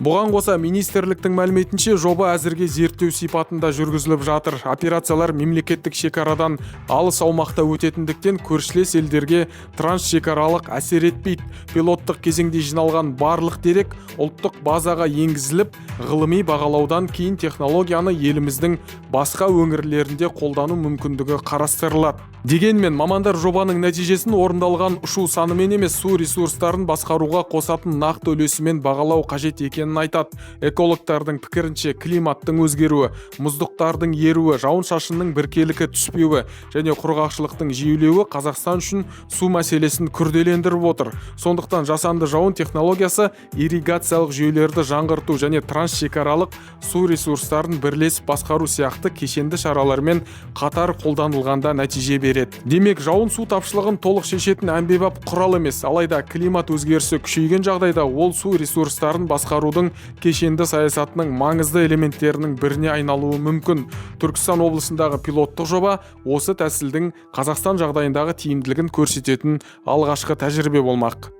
Бұған қоса министрліктің мәліметінше жоба әзірге зерттеу сипатында жүргізіліп жатыр. Операциялар мемлекеттік шекарадан алыс аумақта өтетіндіктен көршілес елдерге трансшекаралық әсер етпейді. Пилоттық кезеңде жиналған барлық дерек ұлттық базаға енгізіліп, ғылыми бағалаудан кейін технологияны еліміздің басқа өңірлерінде қолдану мүмкіндігі қарастырылады. Дегенмен мамандар жобаның нәтижесін орындалған ұшу санымен емес, су ресурстарын басқаруға қосатын нақты үлесімен бағалау қажет екенін айтады. Экологтардың пікірінше климаттың өзгеруі, мұздықтардың еруі, жауын-шашынның біркелкі түспеуі және құрғақшылықтың жиілеуі Қазақстан үшін су мәселесін күрделендіріп отыр. Сондықтан жасанды жауын технологиясы ирригациялық жүйелерді жаңғырту және трансшекаралық су ресурстарын бірлесіп басқару сияқты кешенді шаралармен қатар қолданылғанда нәтиже береді. Демек, жауын су тапшылығын толық шешетін әмбебап құрал емес, алайда климат өзгерісі күшейген жағдайда ол су ресурстарын басқарудың кешенді саясатының маңызды элементтерінің біріне айналуы мүмкін. Түркістан облысындағы пилоттық жоба осы тәсілдің Қазақстан жағдайындағы тиімділігін көрсететін алғашқы тәжірибе болмақ.